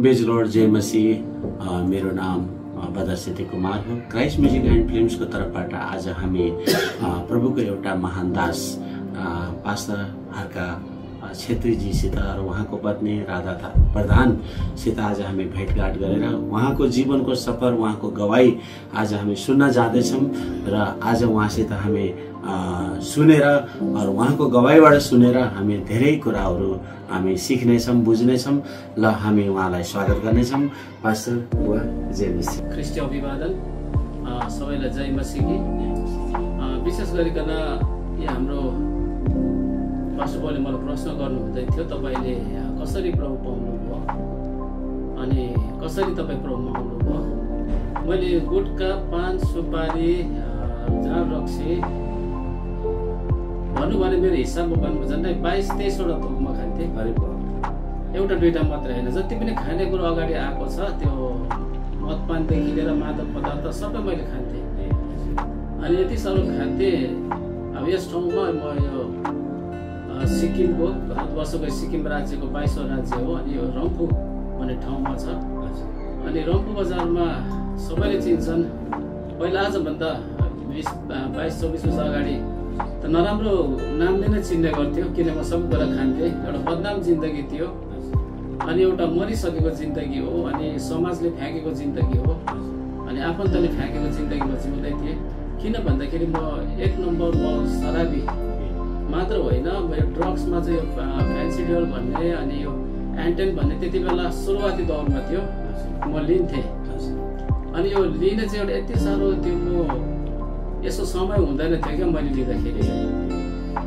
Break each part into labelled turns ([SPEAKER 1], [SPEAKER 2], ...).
[SPEAKER 1] Beige Lord जय मसीह। मेरो नाम बदरसेती कुमार हो। क्राइस्ट म्युजिक एन्ड फिल्म्सको तर्फबाट आज हामी प्रभुको एउटा महान दास पास्टर हर्का छेत्रीजीसित र उहाँको पत्नी राधा प्रधानसित आज हामी भेटघाट गरेर उहाँको जीवनको सफर, उहाँको गवाई आज हामी सुन्न जाँदैछौँ र आज उहाँसित हामी सुनेर र उहाँको गवाईबाट सुनेर हामी धेरै कुराहरू हामी सिक्नेछौँ, बुझ्नेछौँ। ल हामी उहाँलाई स्वागत गर्नेछौँ। पास्टर बुवा जय मसीह।
[SPEAKER 2] ख्रिस्ट अभिवादन सबैलाई जय मसीह। विशेष गरिकन यहाँ हाम्रो पास्टर बुवाले मलाई प्रश्न गर्नुहुँदै थियो, तपाईँले कसरी प्रभु पाउनुभयो अनि कसरी तपाईँ प्रभुमा आउनुभयो। मैले गुटका, पान सुपारी, झाड रक्सी भन्नु भने मेरो हिसाबमा भन्नु झन्डै 22-23वटा थोकमा खान्थेँ। एउटा दुईवटा मात्रै होइन, जति पनि खानेकुरो अगाडि आएको छ त्यो मदपानदेखि लिएर मादक पदार्थ सबै मैले खान्थेँ। अनि यति साह्रो खान्थेँ। अब यस ठाउँमा म यो सिक्किमको भारतवर्षको सिक्किम राज्यको 22औं राज्य हो अनि यो रम्फू भन्ने ठाउँमा छ। अनि रम्फू बजारमा सबैले चिन्छन्। पहिला आजभन्दा 22-24 वर्ष अगाडि त नराम्रो नामले नै चिन्ने गर्थ्यो, किन म सब कुरा खान्थेँ। एउटा बदनाम जिन्दगी थियो अनि एउटा मरिसकेको जिन्दगी हो अनि समाजले फ्याँकेको जिन्दगी हो अनि आफन्तले फ्याँकेको जिन्दगी म जिउँदै थिएँ। किन भन्दाखेरि म एक नम्बर म शराबी मात्र होइन, म यो ड्रग्समा चाहिँ यो फ्यान्सी डल भन्ने अनि यो एन्टेन भन्ने त्यति बेला सुरुवाती दौरमा थियो, म लिन्थेँ। अनि यो लिने चाहिँ एउटा यति साह्रो त्यो म यसो समय हुँदैन थियो क्या मैले लिँदाखेरि।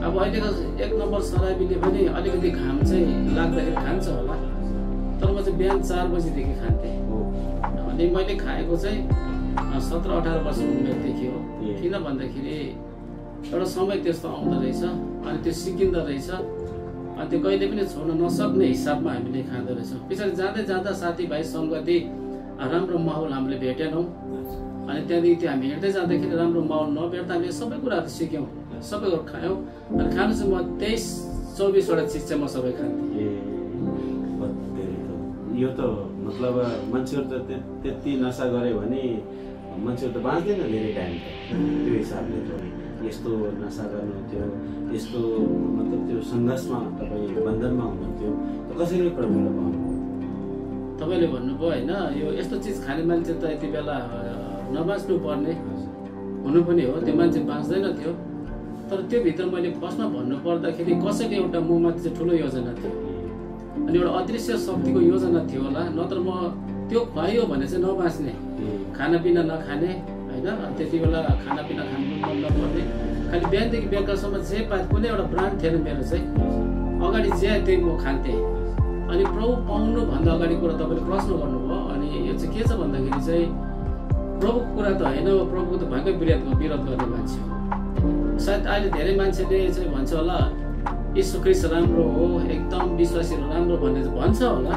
[SPEAKER 2] अब अहिलेको एक नम्बर शराबीले पनि अलिकति घाम चाहिँ लाग्दाखेरि खान्छ होला, तर म चाहिँ बिहान 4 बजीदेखि खान्थेँ। अनि मैले खाएको चाहिँ 17-18 वर्ष उमेरदेखि हो। किन भन्दाखेरि एउटा समय त्यस्तो आउँदो रहेछ अनि त्यो सिकिँदो रहेछ अनि त्यो कहिले पनि छोड्न नसक्ने हिसाबमा हामीले खाँदो रहेछौँ। पछाडि जाँदै जाँदा साथीभाइ सङ्गति राम्रो माहौल हामीले भेटेनौँ अनि त्यहाँदेखि त्यो हामी हिँड्दै जाँदाखेरि राम्रो माहौल नभेट्दा हामीले सबै कुराहरू सिक्यौँ, सबै कुरो खायौँ। अनि खानु चाहिँ म 23-24वटा चिज चाहिँ म सबै खान्थेँ।
[SPEAKER 1] यो त मतलब मान्छेहरू त त्यति नसा गऱ्यो भने मान्छेहरू त बाँच्दैन धेरै टाइम त। त्यो हिसाबले त यस्तो नसा गर्नुहुन्थ्यो, यस्तो मतलब त्यो सङ्घर्षमा तपाईँ बन्धनमा हुनुहुन्थ्यो, कसरी प्रभुले पाउनु?
[SPEAKER 2] तपाईँले भन्नुभयो होइन, यो यस्तो चिज खाने मान्छे त यति बेला नबाँच्नु पर्ने हुनु पनि हो, त्यो मान्छे बाँच्दैन थियो। तर त्यो भित्र मैले फर्स्टमा भन्नु पर्दाखेरि कसैले एउटा ममाथि चाहिँ ठुलो योजना थियो अनि एउटा अदृश्य शक्तिको योजना थियो होला, नत्र म त्यो खुवाइयो भने चाहिँ नबाँच्ने, खानापिना नखाने होइन। त्यति बेला खानापिना खानु मन नपर्ने, खालि बिहानदेखि बेलुकासम्म जे पाए कुनै एउटा ब्रान्ड थिएन मेरो चाहिँ, अगाडि जे त्यही म खान्थेँ। अनि प्रभु पाउनुभन्दा अगाडि कुरा तपाईँले प्रश्न गर्नुभयो अनि यो चाहिँ के छ भन्दाखेरि चाहिँ प्रभुको कुरा त होइन, प्रभुको त भयङ्कर विरोध गर्ने मान्छे हो। सायद अहिले धेरै मान्छेले चाहिँ भन्छ होला यीशु ख्रीष्ट राम्रो हो, एकदम विश्वासीहरू राम्रो भन्ने चाहिँ भन्छ होला,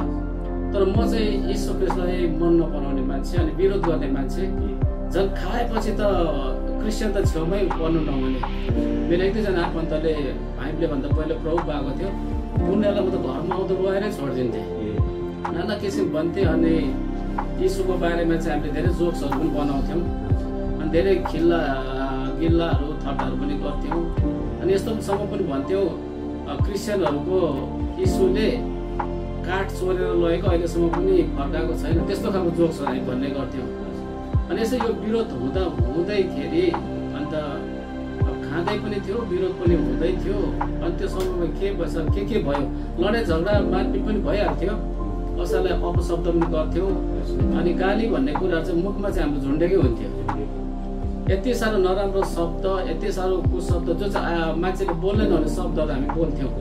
[SPEAKER 2] तर म चाहिँ यीशु ख्रीष्टलाई मन नपराउने मान्छे अनि विरोध गर्ने मान्छे। झन् खाएपछि त क्रिस्चियन त छेउमै पर्नु नहुने। मेरो एक दुईजना आफन्तले भाइले भन्दा पहिला प्रभु पाएको थियो, उनीहरूलाई म त घरमा आउँदा रोएरै छोडिदिन्थेँ, नाना किसिम भन्थेँ। अनि यीशुको बारेमा चाहिँ हामीले धेरै जोक्सहरू पनि बनाउँथ्यौँ अनि धेरै गिल्लाहरू थट्टाहरू पनि गर्थ्यौँ। अनि यस्तोसम्म पनि भन्थ्यौँ क्रिस्चियनहरूको यीशुले काठ चोरेर लगेको अहिलेसम्म पनि फर्काएको छैन, त्यस्तो खालको जोक्सहरू हामी भन्ने गर्थ्यौँ। अनि यसो यो विरोध हुँदैखेरि अन्त खाँदै पनि थियो, विरोध पनि हुँदै थियो। अनि त्यो समयमा के भयो, लडाइँ झगडा मारपिट पनि भइहाल्थ्यो, कसैलाई अपशब्द पनि गर्थ्यौँ। अनि गाली भन्ने कुरा चाहिँ मुखमा चाहिँ हाम्रो झुन्डेकै हुन्थ्यो। यति साह्रो नराम्रो शब्द, यति साह्रो कुशब्द जो चाहिँ मान्छेले बोल्नै नहुने शब्दहरू हामी बोल्थ्यौँ।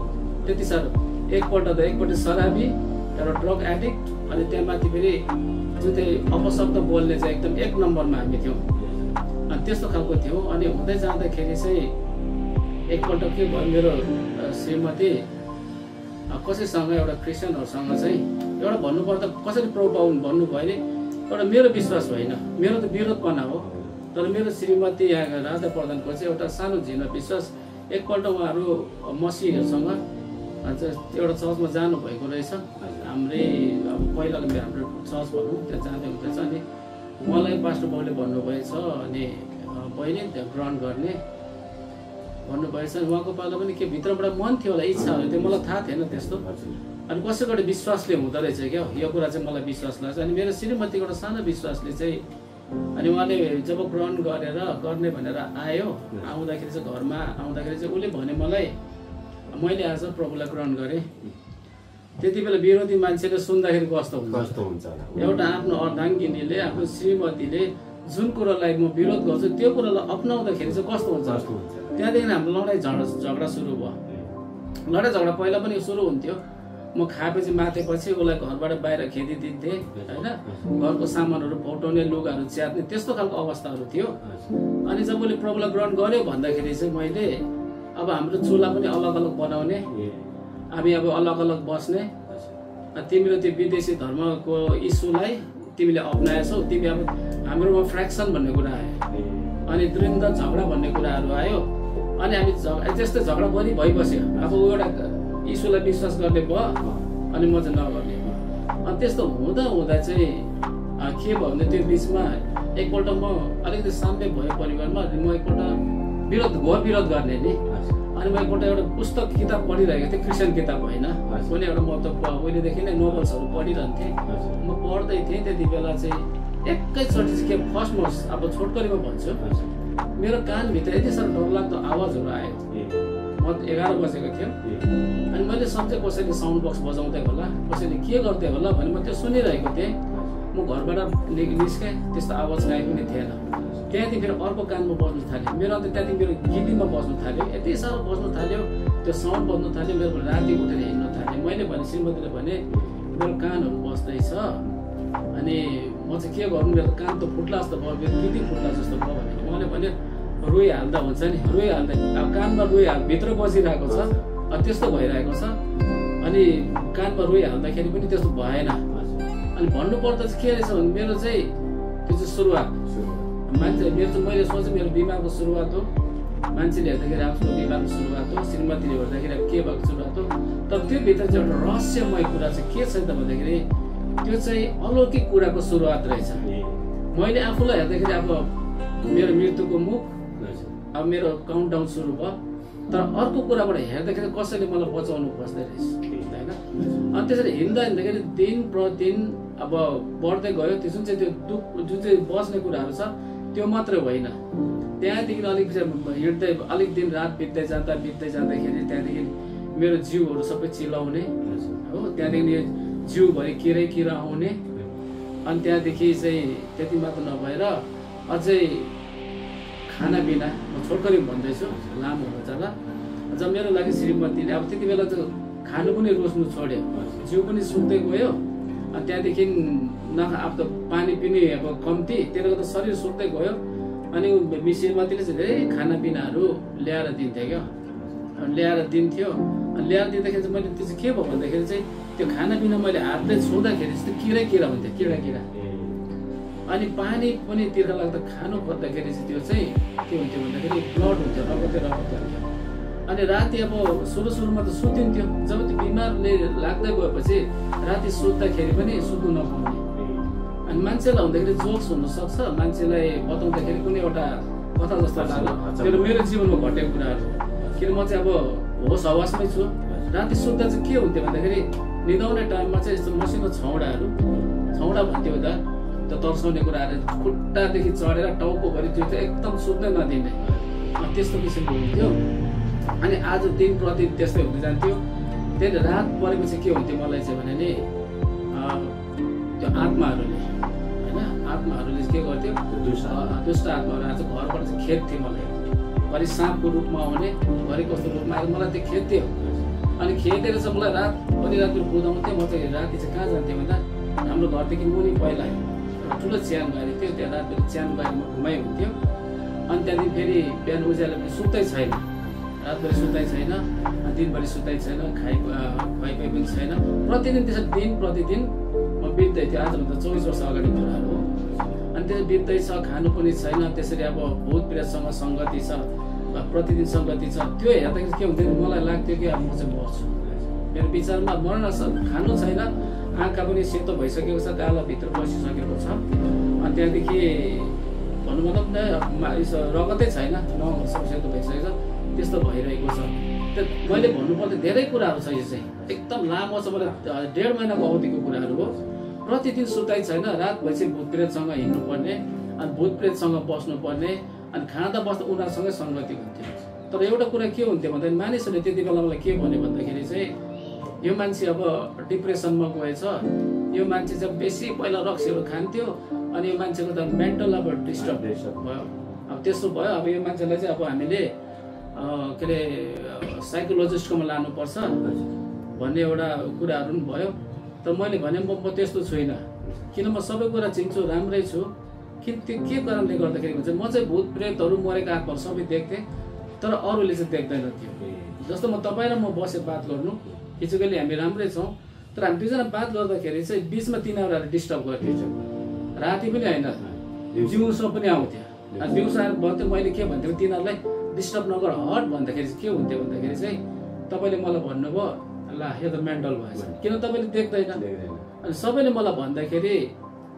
[SPEAKER 2] त्यति साह्रो एकपट्टि शराबी, एउटा ड्रग एडिक्ट अनि त्यहाँमाथि फेरि जुन चाहिँ अपशब्द बोल्ने चाहिँ एकदम एक नम्बरमा हामी थियौँ। अनि त्यस्तो खालको थियो। अनि हुँदै जाँदाखेरि चाहिँ एकपल्ट के भयो, मेरो श्रीमती कसैसँग एउटा क्रिस्चियनहरूसँग चाहिँ एउटा भन्नुपर्दा कसरी प्रभु पाउनु भन्नुभयो भने एउटा मेरो विश्वास होइन, मेरो त विरोधपना हो, तर मेरो श्रीमती यहाँ राधा प्रधानको चाहिँ एउटा सानो झिनो विश्वास। एकपल्ट उहाँहरू मसीहहरूसँग एउटा चर्चमा जानुभएको रहेछ हाम्रै अब पहिलाको हाम्रो चर्च भनौँ त्यहाँ जाँदै हुँदैछ अनि मलाई पास्टर बाउले भन्नुभएछ अनि बहिनी त्यहाँ ग्रहण गर्ने भन्नुभएछ उहाँको पालो पनि के भित्रबाट मन थियो होला इच्छा हो त्यो मलाई थाहा थिएन त्यस्तो अनि कसैबाट विश्वासले हुँदो रहेछ क्या यो कुरा चाहिँ मलाई विश्वास लाग्छ अनि मेरो श्रीमतीको एउटा सानो विश्वासले चाहिँ अनि उहाँले जब ग्रहण गरेर गर्ने भनेर आयो आउँदाखेरि चाहिँ घरमा आउँदाखेरि चाहिँ उसले भने मलाई मैले आज प्रभुलाई ग्रहण गरेँ त्यति बेला विरोधी मान्छेले सुन्दाखेरि कस्तो हुन्छ एउटा आफ्नो अर्धाङ्गिनीले आफ्नो श्रीमतीले जुन कुरालाई म विरोध गर्छु त्यो कुरालाई अपनाउँदाखेरि चाहिँ कस्तो हुन्छ त्यहाँदेखि हाम्रो लडाइँ झगडा सुरु भयो लडाइँ झगडा पहिला पनि सुरु हुन्थ्यो म खाएपछि माथेपछि उसलाई घरबाट बाहिर खेदिदिन्थेँ होइन घरको सामानहरू फौटाउने लुगाहरू च्यात्ने त्यस्तो खालको अवस्थाहरू थियो अनि जब उसले प्रभुलाई ग्रहण गर्यो भन्दाखेरि चाहिँ मैले अब हाम्रो चुल्हा पनि अलग अलग बनाउने हामी अब अलग अलग बस्ने तिमीले त्यो विदेशी धर्मको इस्युलाई तिमीले अप्नाएछौ तिमी अब हाम्रोमा फ्र्याक्सन भन्ने कुरा आयो अनि द्वन्द्व झगडा भन्ने कुराहरू आयो अनि हामी त्यस्तै झगडा पनि भइबस्यो अब ऊ एउटा इस्युलाई विश्वास गर्ने भयो अनि म चाहिँ नगर्ने भयो अनि त्यस्तो हुँदा हुँदा चाहिँ के भयो भने त्यो बिचमा एकपल्ट म अलिकति साम्य भयो परिवारमा म एकपल्ट विरोध गर्ने नि अनि म एकपल्ट एउटा पुस्तक किताब पढिरहेको थिएँ क्रिस्चियन किताब होइन कुनै एउटा म त उहिलेदेखि नै नोभल्सहरू पढिरहन्थेँ म पढ्दै थिएँ त्यति बेला चाहिँ एकैचोटि चाहिँ के फर्स्ट म अब छोटकरीमा भन्छु मेरो कानभित्र यति साह्रो डरलाग्दो आवाजहरू आयो म 11 बजेको थियो अनि मैले सम्झेँ कसैले साउन्ड बक्स बजाउँदै होला कसैले के गर्दै होला भने म त्यो सुनिरहेको थिएँ म घरबाट निस्केँ त्यस्तो आवाज काहीँ पनि थिएन त्यहाँदेखि फेरि अर्को कानमा बज्नु थाल्यो मेरो अन्त त्यहाँदेखि मेरो गिल्लीमा बज्नु थाल्यो यति साह्रो बज्नु थाल्यो त्यो साउन्ड बज्नु थाल्यो मेरो राति उठेर हिँड्नु थाल्यो मैले भने श्रीमतीले भने मेरो कानहरू बस्दैछ अनि म चाहिँ के गर्नु मेरो कान त फुट्ला जस्तो भयो मेरो गिल्ली फुट्ला जस्तो भयो भने उहाँले भने रोइहाल्दा हुन्छ नि रोइहाल्दा अब कानमा भित्र बसिरहेको छ त्यस्तो भइरहेको छ अनि कानमा रोइहाल्दाखेरि पनि त्यस्तो भएन अनि भन्नुपर्दा चाहिँ के रहेछ भने मेरो चाहिँ त्यो चाहिँ सुरुवात मान्छे मेरो चाहिँ मैले सोचेँ मेरो बिमारको सुरुवात हो मान्छेले हेर्दाखेरि आफ्नो बिमारको सुरुवात हो श्रीमतीले हेर्दाखेरि अब के भएको सुरुवात हो तर त्यो भित्र चाहिँ एउटा रहस्यमय कुरा चाहिँ के छ त भन्दाखेरि त्यो चाहिँ अलौकिक कुराको सुरुवात रहेछ मैले आफूलाई हेर्दाखेरि अब मेरो मृत्युको मुख अब मेरो काउन्टडाउन सुरु भयो तर अर्को कुराबाट हेर्दाखेरि कसैले मलाई बचाउनु खोज्दै रहेछ होइन अनि त्यसरी हिँड्दा हिँड्दाखेरि दिन प्रतिदिन अब बढ्दै गयो त्यो जुन चाहिँ त्यो दुःख जुन चाहिँ बस्ने कुराहरू छ त्यो मात्रै होइन त्यहाँदेखि अलिक हिँड्दै अलिक दिन रात बित्दै जाँदाखेरि त्यहाँदेखि मेरो जिउहरू सबै चिलाउने हो त्यहाँदेखि जिउभरि किरा आउने अनि त्यहाँदेखि चाहिँ त्यति मात्र नभएर अझै खानापिना म छोटकरी भन्दैछु लामो हुन जाला जब मेरो लागि श्रीमतीले अब त्यति बेला चाहिँ खानु पनि रोज्नु छोड्यो जिउ पनि सुक्दै गयो अनि त्यहाँदेखि अब त पानी पनि अब कम्ती त्यसले गर्दा शरीर सुक्दै गयो अनि श्रीमतीले चाहिँ धेरै खानापिनाहरू ल्याएर दिन्थ्यो क्या ल्याएर दिन्थ्यो अनि ल्याएर दिँदाखेरि चाहिँ मैले त्यो चाहिँ के भयो भन्दाखेरि चाहिँ त्यो खानापिना मैले हातले छुँदाखेरि चाहिँ किरा हुन्थ्यो किरा अनि पानी पनि तिर्खा लाग्दा खानु खोज्दाखेरि चाहिँ त्यो चाहिँ के हुन्थ्यो भन्दाखेरि ब्लड हुन्थ्यो रगत हुन्थ्यो अनि राति अब सुरुमा त सुतिन्थ्यो जब त्यो बिमारले लाग्दै गएपछि राति सुत्दाखेरि पनि सुत्नु नपाउने अनि मान्छेलाई हुँदाखेरि जोक्स हुनसक्छ मान्छेलाई बताउँदाखेरि कुनै एउटा कथा जस्तो लाग्यो त्यो मेरो जीवनमा घटेको कुराहरू किन म चाहिँ अब होस हवासमै छु राति सुत्दा चाहिँ के हुन्थ्यो भन्दाखेरि निदाउने टाइममा चाहिँ यस्तो मसिनो छौडा भन्थ्यो त त्यो तर्साउने कुराहरू खुट्टादेखि चढेर टाउकोभरि त्यो चाहिँ एकदम सुत्नै नदिने त्यस्तो किसिमको हुन्थ्यो अनि आज दिन प्रतिदिन त्यस्तै हुँदै जान्थ्यो त्यही रात परेपछि के हुन्थ्यो मलाई चाहिँ भने नि त्यो आत्माहरूले होइन आत्माहरूले के गर्थ्यो दुष्ट आत्माहरू आज घरबाट चाहिँ खेद्थ्यो मलाई घरि साँपको रूपमा आउने घरि कस्तो रूपमा आएर मलाई त्यो खेद्थ्यो अनि खेदेर चाहिँ मलाई रातभरि कुदाउँथ्यो म चाहिँ राति चाहिँ कहाँ जान्थेँ भन्दा हाम्रो घरदेखि मुनि पहिला ठुलो च्यानो गाडी थियो त्यहाँ रातभरि च्यानो गाडीमा घुमाइ हुन्थ्यो अनि त्यहाँदेखि फेरि बिहान उज्यालो पनि सुत्दै छैन रातभरि सुत्दै छैन दिनभरि सुत्दै छैन खुवाइ पनि छैन प्रतिदिन त्यसरी दिन प्रतिदिन म बित्दै थियो आजभन्दा 24 वर्ष अगाडि कुराहरू हो अनि त्यसरी बित्दैछ खानु पनि छैन त्यसरी अब भूत प्रेतसँग सङ्गति छ प्रतिदिन सङ्गति छ त्यो हेर्दाखेरि के हुन्थ्यो मलाई लाग्थ्यो कि अब म चाहिँ मर्छु मेरो विचारमा मर्न खानु छैन, आँखा पनि सेतो भइसकेको छ, गाला भित्र बसिसकेको छ। अनि त्यहाँदेखि भन्नु मतलब रगतै छैन, सब सेतो भइसकेको छ, त्यस्तो भइरहेको छ। मैले भन्नुपर्दा धेरै कुराहरू छ, यो चाहिँ एकदम लामो छ, मलाई 1.5 महिनाको अवधिको कुराहरू हो। प्रतिदिन सुताइ छैन, रात भएपछि भूतप्रेतसँग हिँड्नुपर्ने, अनि भूतप्रेतसँग बस्नुपर्ने, अनि खाँदा बस्दा उनीहरूसँगै सङ्गति हुन्थ्यो। तर एउटा कुरा के हुन्थ्यो भन्दाखेरि मानिसहरूले त्यति बेला मलाई के भन्यो भन्दाखेरि चाहिँ यो मान्छे अब डिप्रेसनमा गएछ, यो मान्छे चाहिँ बेसी पहिला रक्सीहरू खान्थ्यो, अनि यो मान्छेको त मेन्टल अब डिस्टर्ब भयो। अब त्यस्तो भयो, अब यो मान्छेलाई चाहिँ अब हामीले के अरे साइकोलोजिस्टकोमा लानुपर्छ भन्ने एउटा कुराहरू पनि भयो। तर मैले भने म त्यस्तो छुइनँ, किन म सबै कुरा चिन्छु, राम्रै छु। के कारणले गर्दाखेरि हुन्छ, म चाहिँ भूत प्रेतहरू मरेका आत्माहरू सबै देख्थेँ, तर अरूले चाहिँ देख्दैन थियो। जस्तो म तपाईँ र म बसेर बात गर्नु, फिजिकली हामी राम्रै छौँ, तर हामी दुईजना बात गर्दाखेरि चाहिँ बिचमा तिनीहरूले डिस्टर्ब गर्थ्यो। राति पनि होइन, दिउँसो पनि आउँथ्यो। अनि दिउँसो आएर भन्थ्यो, मैले के भन्थेँ तिनीहरूलाई डिस्टर्ब नगर, हट भन्दाखेरि चाहिँ के हुन्थ्यो भन्दाखेरि चाहिँ तपाईँले मलाई भन्नुभयो ल यो त मेन्टल भएछ, किन तपाईँले देख्दैन। अनि सबैले मलाई भन्दाखेरि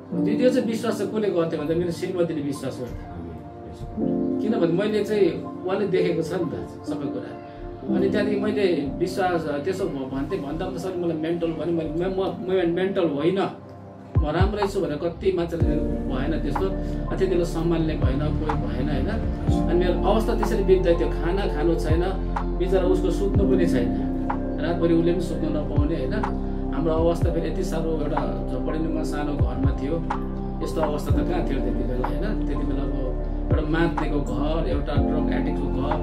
[SPEAKER 2] त्यो चाहिँ विश्वास चाहिँ कसले गर्थ्यो भन्दा मेरो श्रीमतीले विश्वास गर्थ्यो, किनभने मैले चाहिँ उहाँले देखेको छ नि त सबै कुरा। अनि त्यहाँदेखि मैले विश्वास त्यसो भन्थेँ, भन्दा पनि मलाई मेन्टल भने म मेन्टल होइन, म राम्रै छु भनेर कति मान्छेले भएन त्यस्तो, त्यति बेला सम्हाल्ने भएन, कोही भएन होइन। अनि मेरो अवस्था त्यसरी बित्दै थियो, खाना खानु छैन, बिचरा उसको सुत्नु पनि छैन, रातभरि उसले पनि सुत्नु नपाउने होइन। हाम्रो अवस्था फेरि यति साह्रो एउटा झोपडीमा सानो घरमा थियो, यस्तो अवस्था त कहाँ थियो त्यति बेला होइन। त्यति बेला अब एउटा मात्नेको घर, एउटा ड्रग एडिक्टको घर,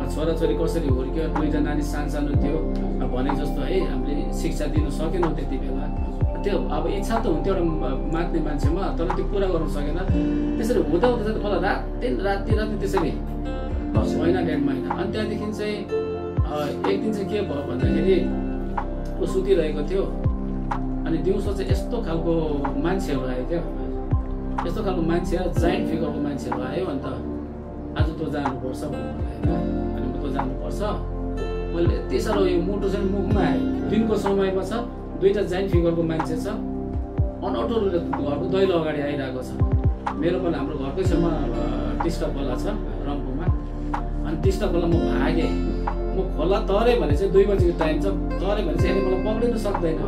[SPEAKER 2] छोराछोरी कसरी हुर्क्यो, 2जना नानी सानो थियो, भने जस्तो है हामीले शिक्षा दिनु सकेनौँ त्यति बेला। त्यो अब इच्छा त हुन्थ्यो एउटा मात्ने मान्छेमा, तर त्यो पुरा गर्नु सकेन। त्यसरी हुँदा हुँदा चाहिँ मलाई राति त्यसरी 1.5 महिना। अनि त्यहाँदेखि चाहिँ एक दिन चाहिँ के भयो भन्दाखेरि ऊ सुतिरहेको थियो, अनि दिउँसो चाहिँ यस्तो खालको मान्छेहरू आयो क्या, यस्तो खालको मान्छे जाइन्ट फिगरको मान्छेहरू आयो। अन्त आज तँ जानुपर्छ भन्नु होइन, अनि म तँ जानुपर्छ। मैले यति साह्रो यो मुटु चाहिँ मुखमा आयो। दिनको समयमा छ, 2टा जाइन्ट फिगरको मान्छे छ, अनौठो घरको दैलो अगाडि आइरहेको छ। मेरो पनि हाम्रो घरकै छेउमा टिस्टा खोला छ रम्फूमा, अनि टिस्टा खोला म भागेँ। म खोला तरेँ भने चाहिँ 2 बजीको टाइम छ, तरेँ भने चाहिँ यसले मलाई पक्रिनु सक्दैन।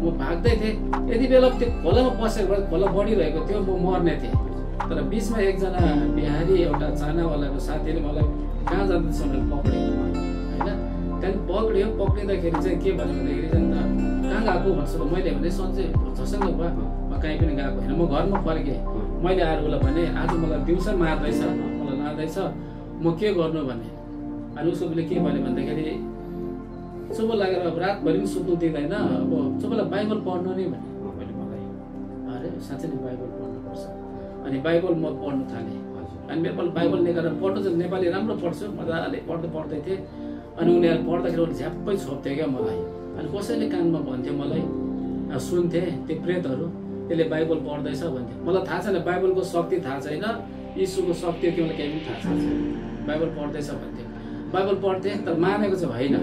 [SPEAKER 2] म भाग्दै थिएँ, यति बेला त्यो खोलामा पसेको भए खोला बढिरहेको थियो, म मर्ने थिएँ। तर बिचमा एकजना बिहारी एउटा चानावालाको साथीले मलाई कहाँ जाँदैछ भनेर पक्रियो होइन। त्यहाँदेखि पक्रियो, पक्रिँदाखेरि चाहिँ के भन्यो भन्दाखेरि चाहिँ कहाँ गएको भन्छ त मैले भने सन्चै झसँग भयो, म कहीँ पनि गएको होइन, म घरमा फर्केँ। मैले आएर उसलाई भने आज मलाई दिउँसो मार्दैछ, मलाई लाँदैछ, म के गर्नु भने। अनि उसको उसले के भन्यो भन्दाखेरि चुप लागेर अब रातभरि पनि सुत्नु दिँदैन, अब चुपलाई बाइबल पढ्नु नि भने। मैले मलाई अरे साँच्चै नै बाइबल पढ्नुपर्छ। अनि बाइबल म पढ्नु थालेँ। अनि मेरो बाइबल निकालेर पढ्नु चाहिँ नेपाली राम्रो पढ्छु, मजाले पढ्दै थिएँ। अनि उनीहरू पढ्दाखेरि उसले झ्याप्पै छोप्थ्यो क्या मलाई। अनि कसैले कानमा भन्थ्यो मलाई, सुन्थेँ त्यो प्रेतहरू, त्यसले बाइबल पढ्दैछ भन्थ्यो। मलाई थाहा छैन बाइबलको शक्ति थाहा छैन, यीशुको शक्ति के मलाई केही पनि थाहा छैन। बाइबल पढ्दैछ भन्थ्यो, बाइबल पढ्थेँ तर मानेको चाहिँ होइन।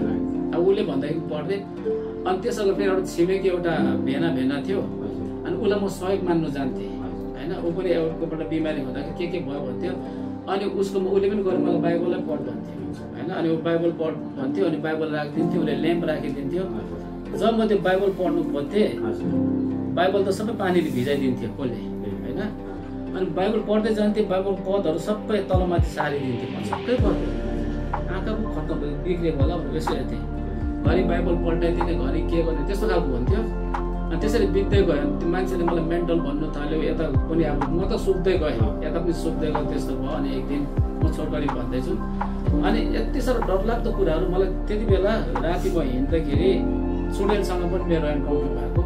[SPEAKER 2] अब उसले भन्दाखेरि पढ्थेँ। अनि त्यसो फेरि एउटा छिमेकी एउटा भेना थियो, अनि उसलाई म सहयोग मान्नु जान्थेँ होइन। ऊ पनि एउटाबाट बिमारी हुँदाखेरि के भयो भन्थ्यो, अनि उसकोमा उसले पनि गएर मलाई बाइबलै पढ भन्थ्यो होइन। अनि ऊ बाइबल पढ भन्थ्यो, अनि बाइबल राखिदिन्थ्यो, उसले ल्याम्प राखिदिन्थ्यो। जब म त्यो बाइबल पढ्नु खोज्थेँ, बाइबल त सबै पानीले भिजाइदिन्थ्यो कसले होइन। अनि बाइबल पढ्दै जान्थेँ, बाइबल पदहरू सबै तलमाथि सारिदिन्थ्यो, म सबै पढ्थेँ। आँखा पो खत्तम बिग्रिएको होला भनेर यसो हेर्थेँ। घरि बाइबल पल्टाइदिने, घरि के गर्ने, त्यस्तो खालको हुन्थ्यो। अनि त्यसरी बित्दै गयो। त्यो मान्छेले मलाई मेन्टल भन्नु थाल्यो, यता पनि अब म त सुक्दै गएँ, यता पनि सुक्दै गयो, त्यस्तो भयो। अनि एक दिन म छोटकरी भन्दैछु, अनि यति साह्रो डरलाग्दो कुराहरू मलाई त्यति बेला राति म हिँड्दाखेरि चुडेलसँग पनि मेरो एन्काउन्टर भएको,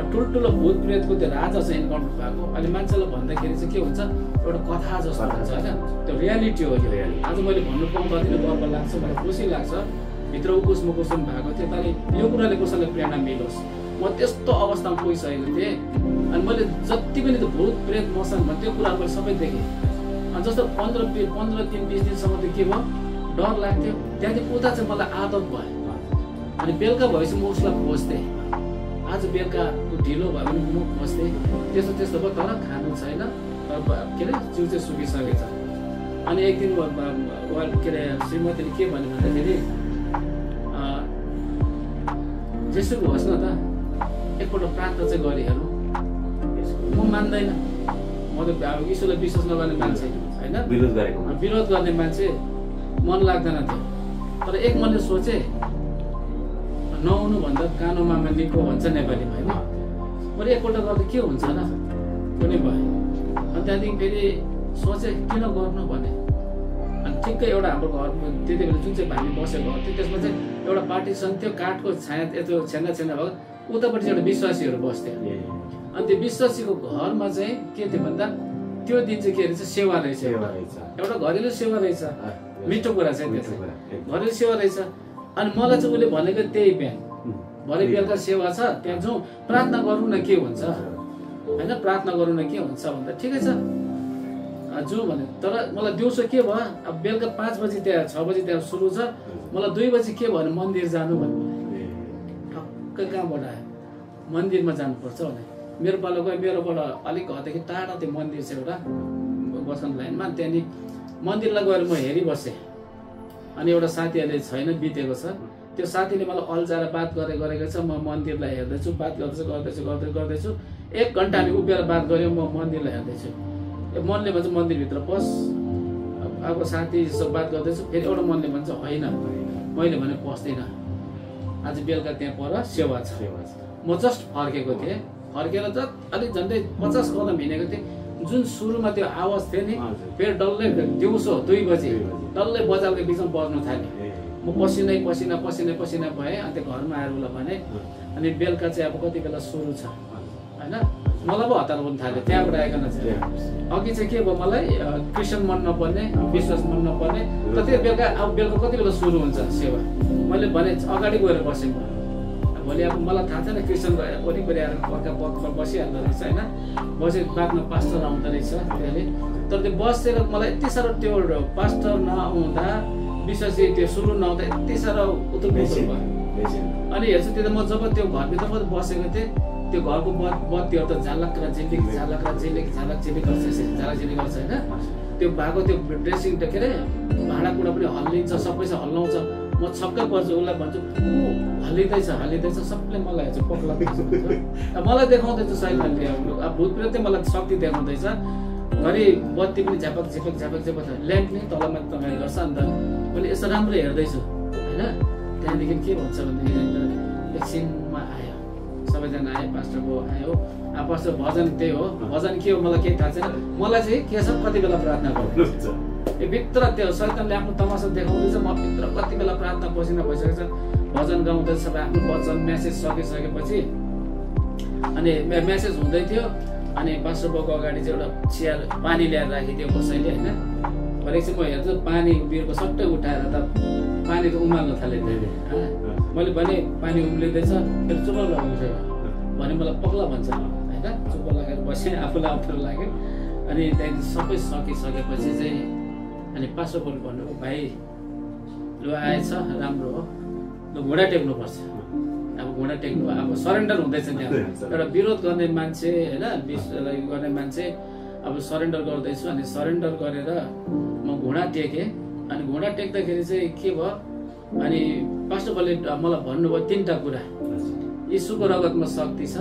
[SPEAKER 2] ठुल्ठुलो भूत प्रेतको त्यो राजासँग एन्काउन्टर भएको। अनि मान्छेलाई भन्दाखेरि चाहिँ के हुन्छ, एउटा कथा जस्तो हुन्छ होइन, त्यो रियालिटी हो यो। आज मैले भन्नु पाउँदा कति गर्व लाग्छ, मलाई खुसी लाग्छ। भित्र उकुस मुकुस पनि भएको थियो, तर यो कुराले कसैलाई प्रेरणा मिलोस्। म त्यस्तो अवस्थामा पुगिसकेको थिएँ। अनि मैले जति पनि त्यो भूत प्रेत मसान भन्ने त्यो कुराहरू मैले सबै देखेँ। अनि जस्तो 15 दिन 20 दिनसम्म त के भयो, डर लाग्थ्यो। त्यहाँदेखि उता चाहिँ मलाई आदत भयो। अनि बेलुका भएपछि म उसलाई खोज्थेँ, आज बेलुका ढिलो भयो भने म खोज्थेँ, त्यस्तो त्यस्तो भयो तर खानु छैन, के अरे जिउ चाहिँ सुकिसकेछ। अनि एक दिन के अरे श्रीमतीले के भन्यो भन्दाखेरि जेसुकै होस् न त एकपल्ट प्रार्थना चाहिँ गरी हेरौँ। म मान्दैन, म त अब ईश्वरलाई विश्वास नगर्ने मान्छे होइन, विरोध गर्ने मान्छे, मन लाग्दैन थियो। तर एक मनले सोचे नआउनु भन्दा कानो मामा निको भन्छ नेपालीमा होइन। मैले एकपल्ट गर्दा के हुन्छ र कुनै भयो। अनि त्यहाँदेखि फेरि सोचेँ किन गर्नु भने। अनि ठिक्कै एउटा हाम्रो घरमा त्यति बेला जुन चाहिँ हामी बसेको घर थियो त्यसमा चाहिँ एउटा पार्टिसन थियो, काठको छाया यत्रो छेन्दा छेन्दा भएको, उतापट्टि चाहिँ एउटा विश्वासीहरू बस्थ्यो। अनि त्यो विश्वासीको घरमा चाहिँ के थियो भन्दा त्यो दिन चाहिँ के रहेछ सेवा रहेछ, एउटा घरेलु सेवा रहेछ। मिठो कुरा चाहिँ त्यो चाहिँ घरेलु सेवा रहेछ। अनि मलाई चाहिँ उसले भनेको त्यही बिहान भरे बेलुका सेवा छ त्यहाँ जाउँ प्रार्थना गरौँ न के हुन्छ होइन, प्रार्थना गरौँ न के हुन्छ भन्दा ठिकै छ जाउँ भने। तर मलाई दिउँसो के भयो, अब बेलुका 5 बजी त्यहाँ 6 बजी त्यहाँ सुरु छ, मलाई 2 बजी के भयो भने मन्दिर जानु भन्नु। ठक्कै कहाँबाट आयो मन्दिरमा जानुपर्छ भने मेरो पालो गयो, मेरोबाट अलिक घरदेखि टाढा त्यो मन्दिर छ एउटा बस्ने लाइनमा। त्यहाँदेखि मन्दिरलाई गएर म हेरिबसेँ। अनि एउटा साथीहरूले छैन बितेको छ, त्यो साथीले मलाई अल्झाएर बात गरेको छ। म मन्दिरलाई हेर्दैछु, बात गर्दैछु 1 घन्टा हामी उभिएर बात गऱ्यौँ, म मन्दिरलाई हेर्दैछु। मनले भन्छ मन्दिरभित्र पस, अब साथीसँग बात गर्दैछु, फेरि एउटा मनले भन्छ होइन मैले भने पस्दिनँ, आज बेलुका त्यहाँ पर सेवा छ। म जस्ट फर्केको थिएँ, फर्केर अलिक झन्डै 50 कदम हिँडेको थिएँ। जुन सुरुमा त्यो आवाज थियो नि फेरि डल्लै दिउँसो 2 बजी डल्लै बजारको बिचमा बज्नु थाल्यो। म पसिना भएँ। अनि त्यो घरमा आएर उसलाई भने अनि बेलुका चाहिँ अब कति बेला सुरु छ होइन, मलाई पो हतार पनि थाल्यो त्यहाँबाट आइकन चाहिँ। अघि चाहिँ के भयो मलाई क्रिस्चियन मन नपर्ने, विश्वास मन नपर्ने, तर त्यो बेलुका अब बेलुका कति बेला सुरु हुन्छ सेवा, मैले भने अगाडि गएर बसेँ। भोलि अब मलाई थाहा छैन क्रिस्चियन वरिपरि आएर पक्का बसिहाल्दो रहेछ होइन, बसेर बादमा पास्टर आउँदो रहेछ त्यसले। तर त्यो बसेर मलाई यति साह्रो त्यो पास्टर नआउँदा विश्वासी त्यो सुरु नआउँदा यति साह्रो उतुलपुतुल भयो। अनि हेर्छु त्यो त म जब त्यो घरभित्र म बसेको थिएँ, त्यो घरको बत्तीहरू त झालक झिलिक गर्छ होइन। त्यो भएको त्यो ड्रेसिङ के अरे भाँडाकुँडा पनि हल्लिन्छ, सबैसँग हल्लाउँछ। म छक्कै पर्छु, उसलाई भन्छु हल्लिँदैछ सबैले मलाई हेर्छ पक्ला मलाई देखाउँदैछ साइडले। अब भूत प्रेत मलाई शक्ति देखाउँदैछ। घरि बत्ती पनि झ्यापक ल्याम्प नै तलमा तपाईँ गर्छ। अन्त मैले यसो राम्रो हेर्दैछु होइन। त्यहाँदेखि के भन्छ भनेदेखि एकछिनमा आयो, सबैजना आयो, पास्टरको आयो। अब पास्टर भजन त्यही हो, भजन के हो मलाई केही थाहा छैन। मलाई चाहिँ के छ कति बेला प्रार्थना गर्नुहुन्छ, यो भित्र त्यो शैतानले आफ्नो तमासा देखाउँदैछ। म भित्र कति बेला प्रार्थना पसिना भइसकेको छ, भजन गाउँदैछ सबै आफ्नो वचन मेसेज सकिसकेपछि। अनि मेसेज हुँदै थियो अनि पास्टर बाबुको अगाडि चाहिँ एउटा चियर पानी ल्याएर राखिदियो कसैले होइन। एकछिन म हेर्छु पानी बिर्को सट्टै उठाएर त पानी त उमाल्न थालेँ। मैले भने पानी उम्लिँदैछ, फेरि चुप्प लगाउँछु भने मलाई पक्ला भन्छ होइन। चुप्प लगाएर बसेँ, आफूलाई अप्ठ्यारो लाग्यो। अनि त्यहाँदेखि सबै सकिसकेपछि चाहिँ अनि पास्टर बाबुले भन्नुभयो भाइ लु आएछ राम्रो हो, लु घुँडा टेक्नुपर्छ। अब घुँडा टेक्नु अब सरेन्डर हुँदैछ त्यहाँ। एउटा विरोध गर्ने मान्छे होइन, विश्वलाई गर्ने मान्छे अब सरेन्डर गर्दैछु। अनि सरेन्डर गरेर म घुँडा टेकेँ। अनि घुँडा टेक्दाखेरि चाहिँ के भयो, अनि पास्टर बाबुले मलाई भन्नुभयो 3टा कुरा। यीशुको रगतमा शक्ति छ,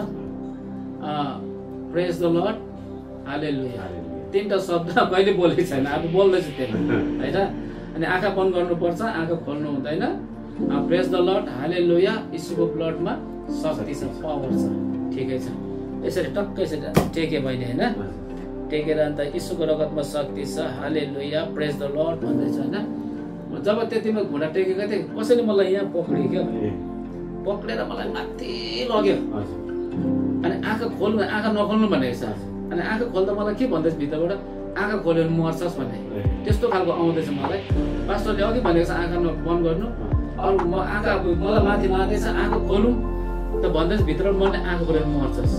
[SPEAKER 2] प्रेज द लर्ड, हालेलुया। 3टा शब्द कहिले बोलेको छैन, अब बोल्दैछु त्यो होइन। अनि आँखा बन्द गर्नुपर्छ, आँखा खोल्नु हुँदैन। प्रेज द लर्ड, हालेलुया, यीशुको ब्लडमा शक्ति छ, पावर छ। ठिकै छ, यसरी टक्कै टेके बहिनी होइन। टेकेर अन्त यीशुको रगतमा शक्ति छ, हालेलुया, प्रेज द लर्ड भन्दैछ होइन। जब त्यतिमा घुँडा टेकेको थिएँ कसैले मलाई यहाँ पक्रियो क्या, पक्रेर मलाई माथि लग्यो। अनि आँखा खोल्नु, आँखा नखोल्नु भनेको छ। अनि आँखा खोल्दा मलाई के भन्दैछ भित्रबाट, आँखा खोल्यो भने मर्छस् भन्ने त्यस्तो खालको आउँदैछ मलाई। पास्टरले अघि भनेको छ आँखा बन्द गर्नु, अरू म आँखा मलाई माथि लाँदैछ, आँखा खोलौँ त भन्दैछ भित्रबाट मैले आँखा खोलेर मर्छस्।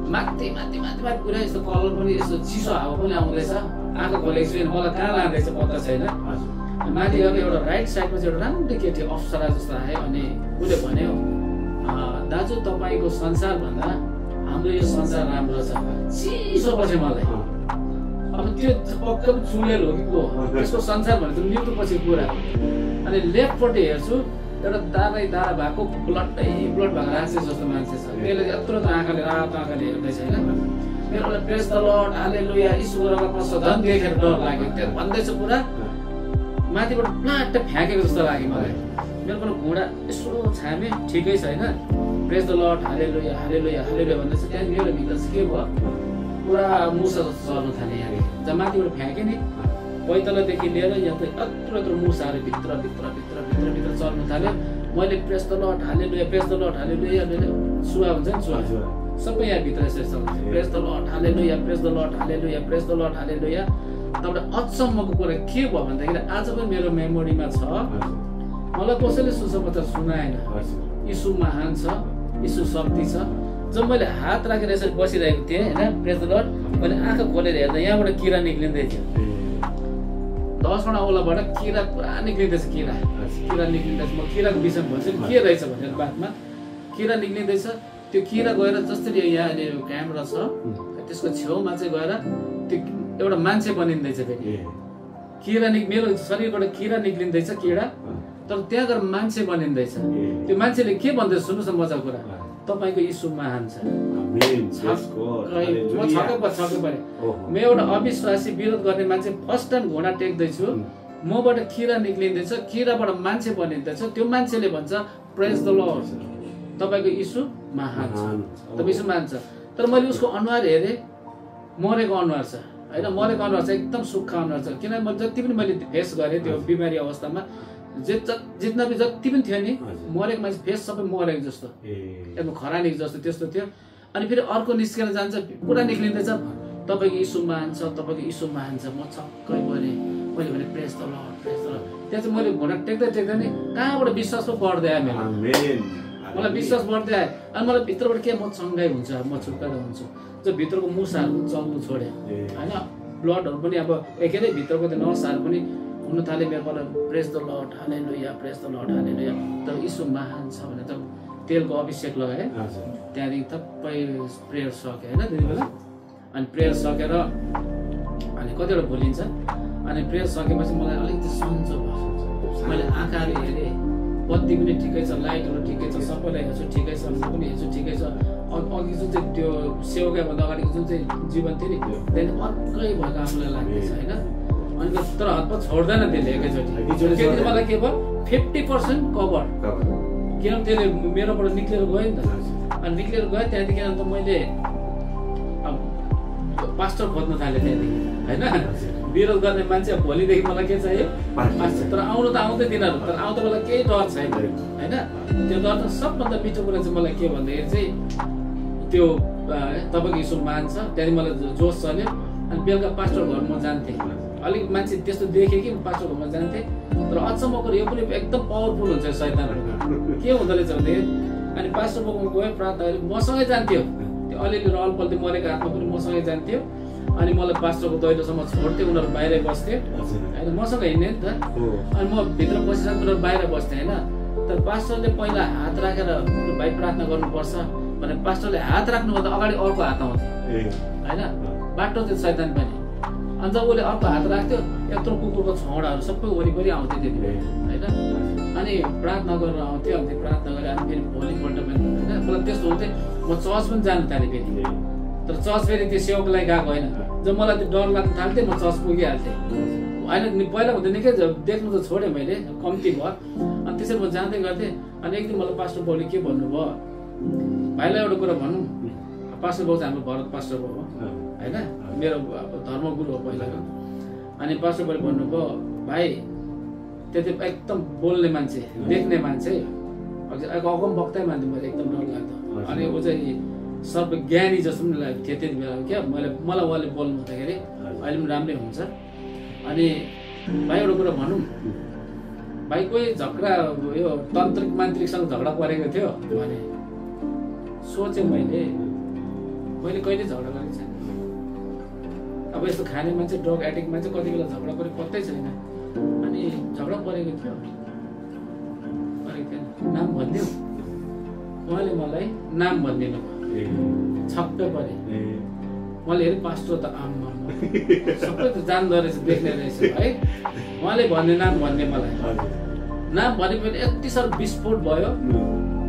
[SPEAKER 2] माथि पुरा यस्तो कलर पनि यस्तो चिसो हावा पनि आउँदैछ, आँखा खोलेको छु मलाई कहाँ लाँदैछ पत्ता छैन। माथि गएको एउटा राइट साइडमा चाहिँ एउटा राम्रो केटी अप्सरा जस्तो आयो अनि उसले भन्यो दाजु तपाईँको संसारभन्दा हाम्रो यो संसार राम्रो छ। चिसो पछि मलाई अब त्यो पक्कै पनि चुडेल हो कि को त्यसको संसार भनेको मृत्यु पछि कुरा हो। अनि लेफ्टपट्टि हेर्छु एउटा दारै दारा भएको ब्लड भएको राक्षस जस्तो मान्छे छ। त्यसले यत्रो आँखाले रातो आँखाले हेर्दैछ होइन। मेरो प्रेज द लर्ड हालेलुया ईशुको रगतमा सधन देखेर डर लाग्यो। त्यो भन्दैछ पुरा माथिबाट प्लाट फ्याँकेको जस्तो लाग्यो मलाई। मेरो पनि घुँडा यसो छामे ठिकै छ होइन। प्रेज द लर्ड हालेलुया हालेलुया हालेलुया भन्दैछ। त्यहाँ मेरो भित्र चाहिँ के भयो पुरा मुसा जस्तो चल्नु थाल्यो। यहाँ जहाँ माथिबाट फ्याँकेँ नि पैतलादेखि लिएर यहाँ त यत्रो मुसाहरू भित्र चल्नु थाल्यो। मैले praise the Lord hallelujah praise the Lord hallelujah सुवा हुन्छ नि सुवा सबै यहाँ भित्र यसरी चल्छ। Praise the Lord hallelujah praise the Lord hallelujah praise the Lord hallelujah. तपाईँ अचम्मको कुरा के भयो भन्दाखेरि आज पनि मेरो मेमोरीमा छ। मलाई कसैले सुसमाचार सुनाएन। यीशु महान छ, यीशु शक्ति छ। जब मैले हात राखेर यसरी बसिरहेको थिएँ होइन प्रेज द लर्ड मैले आँखा खोलेर हेर्दा यहाँबाट किरा निक्लिँदै थियो। 10वटा औलाबाट किरा पुरा निक्लिँदैछ। किरा निक्लिँदैछ। म किराको विषयमा भन्छु के रहेछ भनेर बादमा किरा निक्लिँदैछ। त्यो किरा गएर जसरी यहाँनिर क्यामेरा छ त्यसको छेउमा चाहिँ गएर त्यो एउटा मान्छे बनिँदैछ। फेरि किरा मेरो शरीरबाट किरा निक्लिँदैछ किरा तर त्यहाँ गएर मान्छे बनिँदैछ। त्यो मान्छेले के भन्दैछ सुन्नुहोस् न मजाको कुरा तपाईँको यीशु महान छ। म छक्कै परेँ। म एउटा अविश्वासी विरोध गर्ने मान्छे फर्स्ट टाइम घुँडा टेक्दैछु। मबाट किरा निक्लिँदैछ किराबाट मान्छे बनिँदैछ। त्यो मान्छेले भन्छ प्रेज द लर्ड तपाईँको यीशु महान छ तपाईँ यीशु महान छ। तर मैले उसको अनुहार हेरेँ मरेको अनुहार छ होइन। मरेको अनुहार छ एकदम सुक्खा अनुहार छ। किनभने म जति पनि मैले फेस गरेँ त्यो बिमारी अवस्थामा जितना पनि जति पनि थियो नि मरेको मान्छे फेस सबै मरेको जस्तो एकदम खरानीको जस्तो त्यस्तो थियो। अनि फेरि अर्को निस्केर जान्छ पुरा निक्लिँदैछ तपाईँको यीशु महान छ तपाईँको यीशु महान छ। म छक्कै परेँ। मैले भने praise the Lord praise the Lord. त्यहाँ चाहिँ मैले घुँडा टेक्दै नि कहाँबाट विश्वास पो बढ्दै आयो मेरो। मलाई विश्वास बढ्दै आयो। अनि मलाई भित्रबाट के म चङ्गाइ हुन्छ म छुटकारा हुन्छु। जब भित्रको मुसाहरू चल्नु छोड्यो होइन ब्लडहरू पनि अब एकै भित्रको त्यो नसाहरू पनि हुन थाल्यो मेरो पर praise the Lord hallelujah praise the Lord hallelujah. तर यीशु महान छ भने त तेलको अभिषेक लगाएँ। त्यहाँदेखि सबै प्रेयर सक्यो होइन त्यति बेला। अनि प्रेयर सकेर अनि कतिवटा भुलिन्छ। अनि प्रेयर सकेपछि मलाई अलिकति सन्चो भयो। मैले आँखाहरू हेरेँ बत्ती पनि ठिकै छ लाइटहरू ठिकै छ सबैलाई हेर्छु ठिकै छ म पनि हेर्छु ठिकै छ। अघि जुन चाहिँ त्यो सेवाकाभन्दा अगाडिको जुन चाहिँ जीवन थियो नि त्यहाँदेखि अर्कै भएको आफूलाई लाग्दैछ होइन। अनि तर हतपत छोड्दैन त्यसले एकैचोटि। मलाई के भयो 50% कभर किनभने त्यसले मेरोबाट निक्लेर गयो नि त। अनि निक्लेर गयो त्यहाँदेखि अन्त मैले अब पास्टर खोज्न थालेँ त्यहाँदेखि होइन। विरोध गर्ने मान्छे भोलिदेखि मलाई के चाहियो पास्टर। तर आउनु त आउँदै तिनीहरू तर आउँदा मलाई केही डर छैन होइन। त्यो डर त सबभन्दा मिठो कुरा चाहिँ मलाई के भन्दाखेरि चाहिँ त्यो तपाईँको यीशु महान छ। त्यहाँदेखि मलाई जोस चल्यो। अनि बेलुका पास्टर घर म जान्थेँ। अलिक मान्छे त्यस्तो देखेँ कि म पास्टर घरमा जान्थेँ। तर अचम्मको यो पनि एकदम पावरफुल हुन्छ शैतानहरू के हुँदो रहेछ भन्दाखेरि अनि पास्टर बोकमा गयो प्रार्थना मसँगै जान्थ्यो। त्यो अलिअलि रहल पल्थ्यो मरेको हातमा पनि मसँगै जान्थ्यो। अनि मलाई पास्टरको दैलोसम्म छोड्थ्यो उनीहरू बाहिरै बस्थ्यो होइन मसँग हिँड्ने नि त। अनि म भित्र बसिरहेको उनीहरू बाहिर बस्थेँ होइन। तर पास्टरले पहिला हात राखेर भाइ प्रार्थना गर्नुपर्छ भने पास्टरले हात राख्नुभन्दा अगाडि अर्को हात आउँथ्यो होइन। बाटो थियो शैतान पनि। अनि जब उसले अर्को हात राख्थ्यो यत्रो कुकुरको छौडाहरू सबै वरिपरि आउँथ्यो त्यति बेला होइन। अनि प्रार्थना गरेर आउँथ्यो। अनि प्रार्थना गरेर अनि फेरि भोलिपल्ट पनि होइन मलाई त्यस्तो हुन्थ्यो। म चर्च पनि जानु थालेँ फेरि। तर चर्च फेरि त्यो सेवाको लागि गएको होइन। जब मलाई त्यो डर लाग्न थाल्थ्यो म चर्च पुगिहाल्थेँ होइन। पहिला भन्दा निकै देख्नु त छोडेँ मैले कम्ती भयो। अनि त्यसरी म जाँदै गर्थेँ। अनि एक दिन मलाई पास्टर बाउले के भन्नुभयो भाइलाई एउटा कुरा भनौँ। पास्टर बाउ चाहिँ हाम्रो भरत पास्टर बाउ हो होइन मेरो धर्मगुरु हो पहिलाको। अनि पास्टर बाउले भन्नुभयो भाइ त्यति एकदम बोल्ने मान्छे देख्ने मान्छे अगम वक्तै मान्थेँ मैले एकदम डर लाग्दो। अनि ऊ चाहिँ सर्वज्ञानी जस्तो पनि लाग्थ्यो त्यति बेला क्या मलाई उहाँले बोल्नु हुँदाखेरि अहिले पनि राम्रै हुन्छ। अनि भाइ एउटा कुरा भनौँ भाइ कोही झगडा यो तन्त्रिक मान्त्रिकसँग झगडा परेको थियो भने सोचेँ मैले कहिले झगडा गरेको छैन। अब यस्तो खाने मान्छे ड्रग एडिक्ट मान्छे कति बेला झगडा परे पत्तै छैन। अनि परेको थियो, परेको थिएन। नाम भनिदिउँ, उहाँले मलाई नाम भनिदिनु भयो, छक्क परे। मैले हेरेँ पास्टर त आम्मा सबै त जान्दो रहेछ, देख्ने रहेछ है। उहाँले भन्ने नाम भन्ने मलाई नाम भनेपछि यति साह्रो विस्फोट भयो।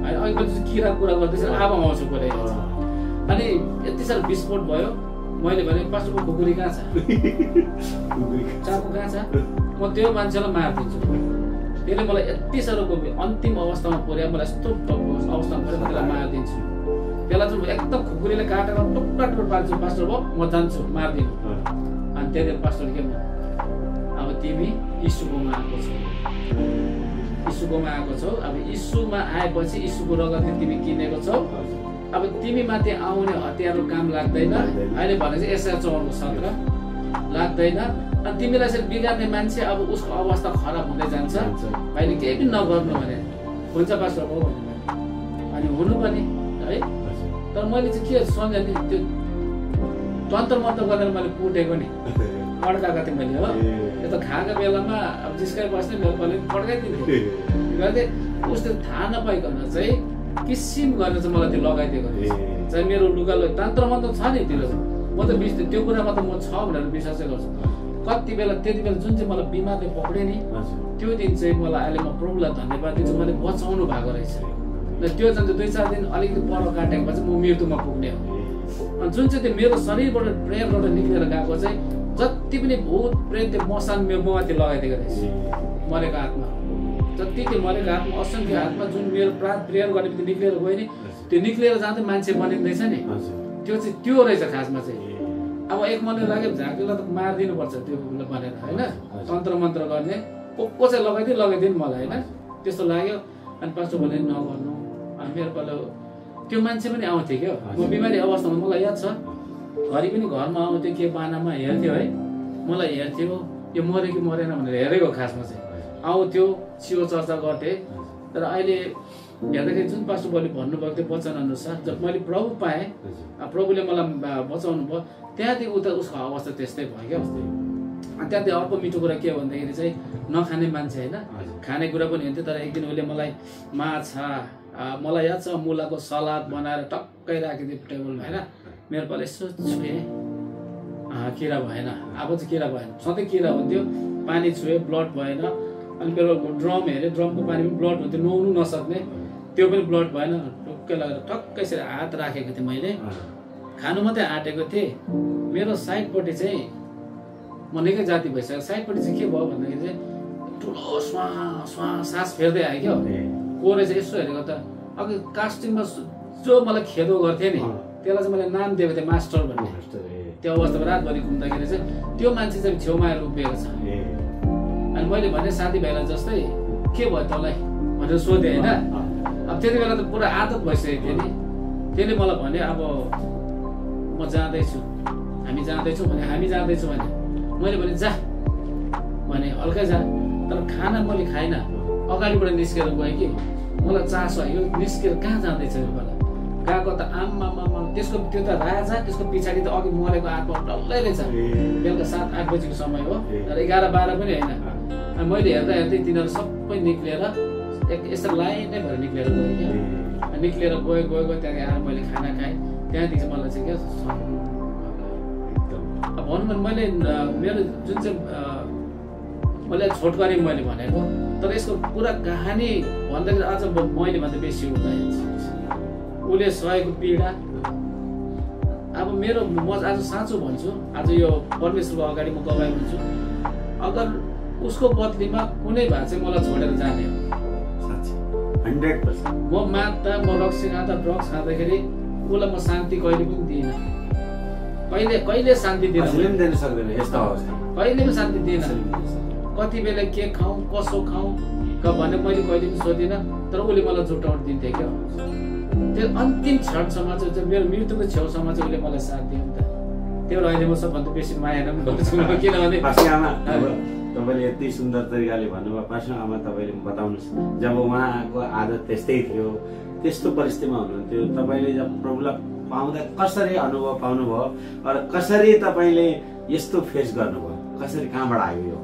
[SPEAKER 2] अहिले चाहिँ किरा कुरा गर्दैछ, अब आउँछु परे। अनि यति साह्रो विस्फोट भयो। मैले भने पास्टरको खुकुरी कहाँ छ, चाकु कहाँ छ, म त्यो मान्छेलाई मारिदिन्छु। त्यसले मलाई यति साह्रो अन्तिम अवस्थामा पुर्यायो, मलाई यस्तो अवस्थामा पुर्यायो, त्यसलाई मारिदिन्छु। त्यसलाई चाहिँ एकदम खुकुरीले काटेर टुक्रा टुक्रा पार्छु, पास्टर भयो म जान्छु मारिदिनु। अनि त्यहाँदेखि पास्टरले के भन्यो, अब तिमी यीशुकोमा आएको छौ, यीशुकोमा आएको छौ। अब यीशुमा आएपछि यीशुको रगतले तिमी किनेको छौ। अब तिमी माथि आउने हतियारको काम लाग्दैन। अहिले भने चाहिँ एसाया 54:17 लाग्दैन। अनि तिमीलाई चाहिँ बिगार्ने मान्छे अब उसको अवस्था खराब हुँदै जान्छ, अहिले केही पनि नगर्नु भने हुन्छ पास्टर हो भन्नु। अनि हुनु पनि है। तर मैले चाहिँ के सम्झेँ नि, त्यो तन्त्र मन्त्र गरेर मैले कुटेको नि, पड्काएको थिएँ मैले हो। त्यो त खाएको बेलामा अब जिस्काइ बस्ने मेरो मैले पड्काइदिन्थेँ। उसले थाहा नपाइकन चाहिँ किसिम गरेर चाहिँ मलाई त्यो लगाइदिएको रहेछ। चाहिँ मेरो लुगालाई तन्त्र मन्त्र छ नि त्यो, म त त्यो कुरामा त म छ भनेर विश्वासै गर्छु। कति बेला त्यति बेला जुन चाहिँ मलाई बिमारले पक्रियो नि, त्यो दिन चाहिँ मलाई अहिले म प्रभुलाई धन्यवाद दिन्छु, मैले बचाउनु भएको रहेछ। र त्यो चाहिँ 2-4 दिन अलिकति पर काटेपछि म मृत्युमा पुग्ने हो। अनि जुन चाहिँ त्यो मेरो शरीरबाट प्रेमबाट निक्लेर गएको चाहिँ जति पनि भूत प्रेत त्यो मसान ममाथि लगाइदिएको रहेछ। मरेको आत्मा जति त्यो मरेको आत्मा, असंख्य आत्मा जुन मेरो प्रेयर गर्ने बित्तिकै निक्लेर गयो नि, त्यो निक्लेर जाँदै मान्छे बनिँदैछ नि, त्यो चाहिँ त्यो रहेछ खासमा चाहिँ। अब एक मनले लाग्यो झाँक्रीलाई त मारिदिनुपर्छ त्यो भनेर होइन, तन्त्र मन्त्र गर्ने को चाहिँ लगाइदिनु मलाई होइन, त्यस्तो लाग्यो। अनि पास्टर भने नगर्नु। अनि मेरो पालो त्यो मान्छे पनि आउँथ्यो क्या, म बिमारी अवस्थामा मलाई याद छ, घरि पनि घरमा आउँथ्यो, के बानामा हेर्थ्यो है, मलाई हेर्थ्यो यो मऱ्यो कि मरेन भनेर हेरेको खासमा चाहिँ आउँथ्यो, सियो चर्चा गर्थेँ। तर अहिले हेर्दाखेरि जुन पास्टर बलि भन्नुभएको थियो वचन अनुसार, जब मैले प्रभु पाएँ, प्रभुले मलाई बचाउनु भयो, त्यहाँदेखि उता उसको अवस्था त्यस्तै भयो क्या। अनि त्यहाँदेखि अर्को मिठो कुरा के हो भन्दाखेरि चाहिँ नखाने मान्छे होइन, खाने कुरा पनि हुन्थ्यो। तर एक दिन उसले मलाई माछा, मलाई याद छ मुलाको सलाद बनाएर टक्कै राखिदियो टेबलमा होइन। मेरो पालि यसो छुएँ, किरा भएन। अब चाहिँ किरा भएन, सधैँ किरा हुन्थ्यो। पानी छुएँ, ब्लड भएन। अनि मेरो ड्रम हेरेँ, ड्रमको पानी पनि ब्लड हुन्थ्यो, नुहाउनु नसक्ने, त्यो पनि ब्लड भएन। टुक्कै लगेर टक्कै यसरी हात राखेको थिएँ मैले, खानु मात्रै आँटेको थिएँ। मेरो साइडपट्टि चाहिँ म निकै जाति भइसक्यो। साइडपट्टि चाहिँ के भयो भन्दाखेरि चाहिँ ठुलो सास फेर्दै आयो क्या। कोरे चाहिँ यसो हेरेको त अघि कास्टिङमा जो मलाई खेदो गर्थेँ नि, त्यसलाई चाहिँ मैले नाम दिएको थिएँ मास्टर भन्ने। त्यो अवस्थामा रातभरि घुम्दाखेरि चाहिँ त्यो मान्छे चाहिँ छेउमा आएर उभिएको छ। अनि मैले भने साथीभाइलाई जस्तै के भयो तँलाई भनेर सोधेँ होइन। अब त्यति बेला त पुरा आदत भइसकेको थियो नि। त्यसले मलाई भन्यो अब म जाँदैछु, हामी जाँदैछौँ भने, हामी जाँदैछौँ भने मैले भने जा भने हल्का जा। तर खाना मैले खाइनँ, अगाडिबाट निस्केर गएँ कि मलाई चासो आयो, निस्केर कहाँ जाँदैछ मलाई गएको त आम्मा त्यसको त्यो त राजा, त्यसको पछाडि त अघि मरेको आत्मा डल्लै रहेछ। बेलुका 7-8 बजीको समय हो, तर 11-12 पनि होइन। अनि मैले हेर्दै तिनीहरू सबै निक्लेर यसरी लाइनै भएर निक्लेर गयो क्या। निक्लेर गयो त्यहाँदेखि आएर मैले खाना खाएँ। त्यहाँदेखि चाहिँ मलाई चाहिँ क्या अब भनौँ भने मैले मेरो जुन चाहिँ मैले छोटकरी मैले भनेको, तर यसको पुरा कहानी भन्दाखेरि आज मैले भन्दा बेसी हुँदैन। उसले सहेको पीडा अब मेरो, म आज साँचो भन्छु, आज यो परमेश्वरको अगाडि म गवाई हुन्छु, अगर उसको बदलीमा कुनै भए चाहिँ मलाई छोडेर जाने हो
[SPEAKER 1] 100%।
[SPEAKER 2] म मात्दा, म रक्सी खाँदा, ड्रग्स खाँदाखेरि उसलाई म शान्ति कहिले पनि दिइनँ। कहिले शान्ति दिइनँ, कहिले पनि शान्ति दिइनँ। कति बेला के खाउँ, कसो खाउँ भने मैले कहिले पनि सोधिनँ। तर उसले मलाई जुटाउट दिन्थ्यो क्या। त्यो अन्तिम क्षणसम्म चाहिँ मेरो मृत्युको छेउसम्म चाहिँ उसले मलाई साथ दियो नि त। त्यो अहिले म सबभन्दा बेसी माया नै गर्छु, किनभने
[SPEAKER 1] तपाईँले यति सुन्दर तरिकाले भन्नुभयो। पास्टर आमा तपाईँले बताउनुहोस्, जब उहाँको आदत त्यस्तै थियो, त्यस्तो परिस्थितिमा हुनुहुन्थ्यो, तपाईँले जब प्रभुलाई पाउँदा कसरी अनुभव पाउनुभयो र कसरी तपाईँले यस्तो फेस गर्नुभयो, कसरी कहाँबाट आयो यो